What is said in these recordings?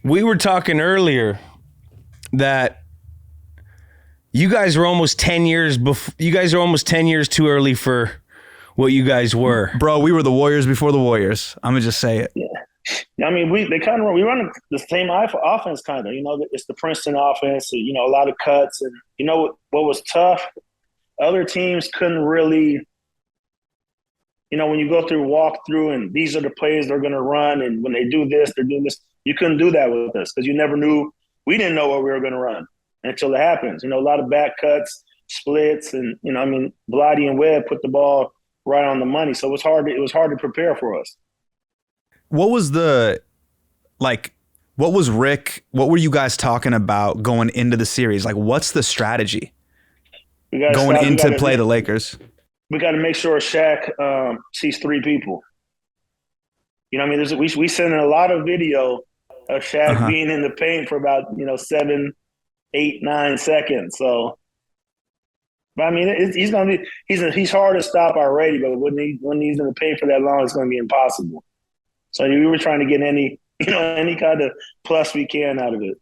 we were talking earlier that you guys were almost 10 years you guys are almost 10 years too early for what you guys were. Bro, we were the Warriors before the Warriors. I'm going to just say it. Yeah. I mean, we run the same offense kind of. You know, it's the Princeton offense, you know, a lot of cuts. And, you know, what was tough, other teams couldn't really, you know, when you go through walkthrough and these are the plays they're going to run, and when they do this, they're doing this. You couldn't do that with us because you never knew. We didn't know what we were going to run until it happens. You know, a lot of back cuts, splits, and, you know, I mean, Blotty and Webb put the ball right on the money. So it was hard to prepare for us. What was Rick, what were you guys talking about going into the series? Like, what's the strategy play the Lakers? We got to make sure Shaq sees three people. You know what I mean? We sent in a lot of video of Shaq being in the paint for about, 7, 8, 9 seconds. So, but I mean, he's hard to stop already, but when he's in the paint for that long, it's going to be impossible. So we were trying to get any kind of plus we can out of it.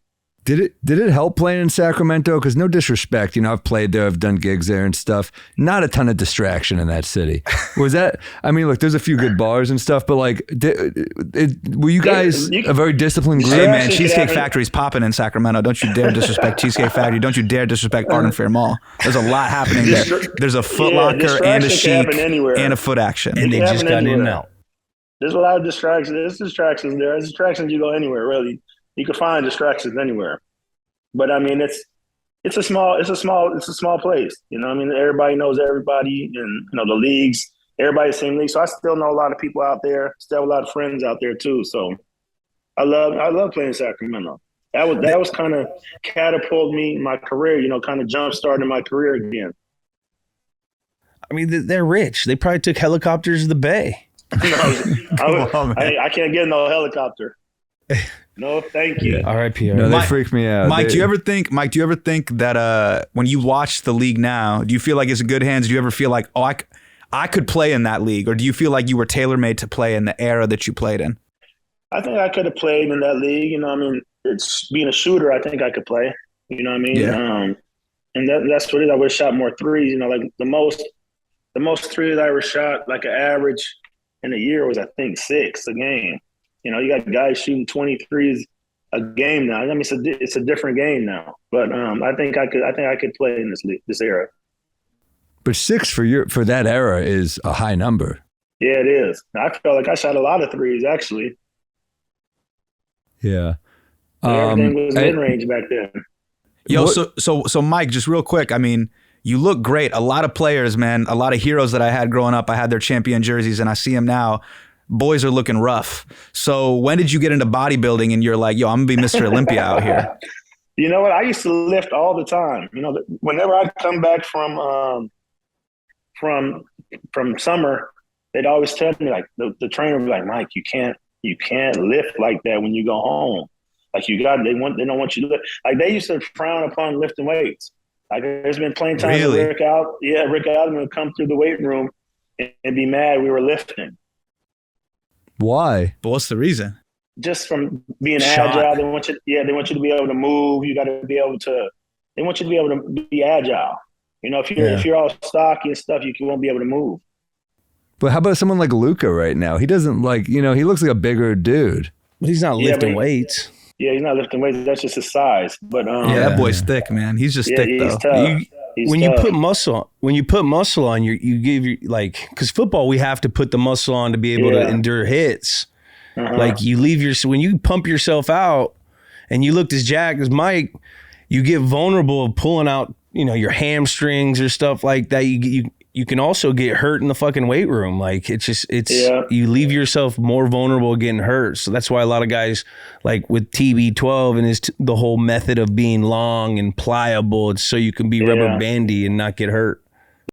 Did it help playing in Sacramento? Because no disrespect, I've played there, I've done gigs there and stuff. Not a ton of distraction in that city. Was that? I mean, look, there's a few good bars and stuff, but like, were you guys a very disciplined group? Hey man, Cheesecake Factory's popping in Sacramento. Don't you dare disrespect Cheesecake Factory. Don't you dare disrespect Arden Fair Mall. There's a lot happening there. There's a Foot Locker and a Chic and a Foot Action, and they just got in and out. There's a lot of distractions. There's distractions there. There's distractions you go anywhere, really. You can find distractions anywhere. But I mean, it's a small place. You know, I mean, everybody knows everybody, and the leagues, everybody's the same league. So I still know a lot of people out there. Still have a lot of friends out there too. So I love playing Sacramento. That was kind of catapulted me in my career. Kind of jump starting my career again. I mean, they're rich. They probably took helicopters to the Bay. I can't get no helicopter. No, thank you. All right, Pierre. No, they freak me out. Mike, do you ever think that when you watch the league now, do you feel like it's in good hands? Do you ever feel like, I could play in that league? Or do you feel like you were tailor-made to play in the era that you played in? I think I could have played in that league. I mean, it's being a shooter, I think I could play. You know what I mean? Yeah. And that's what it is. I would have shot more threes. Like the most threes I ever shot, like an average in a year was, I think, 6 a game. You got guys shooting 23s a game now. I mean, it's a different game now. But I think I could play in this era. But 6 for that era is a high number. Yeah, it is. I felt like I shot a lot of threes, actually. Yeah. Everything was mid-range back then. Yo, so Mike, just real quick, I mean, you look great. A lot of players, man, a lot of heroes that I had growing up, I had their champion jerseys, and I see them now. Boys are looking rough. So when did you get into bodybuilding and you're like, yo, I'm going to be Mr. Olympia out here? You know what? I used to lift all the time. Whenever I come back from summer, they'd always tell me, like, the trainer would be like, Mike, you can't lift like that when you go home. Like, they don't want you to lift. Like, they used to frown upon lifting weights. Like, there's been plenty times Really? Rick Allen would come through the weight room and be mad we were lifting. Why? But what's the reason? Just from being Shot. agile, they want you to be able to move. You got to be able to. They want you to be able to be agile. If you're all stocky and stuff, you won't be able to move. But how about someone like Luka right now? He doesn't he looks like a bigger dude. But he's not lifting weights. Yeah, he's not lifting weights. That's just his size. But That boy's thick, man. He's just thick he's though. tough. When you put muscle on, you give your, like, because football, we have to put the muscle on to be able to endure hits. Like, when you pump yourself out and you look as jacked as Mike, you get vulnerable of pulling out, your hamstrings or stuff like that. You can also get hurt in the fucking weight room. Like, you leave yourself more vulnerable getting hurt. So that's why a lot of guys, like with TB12 and the whole method of being long and pliable, it's so you can be rubber bandy and not get hurt.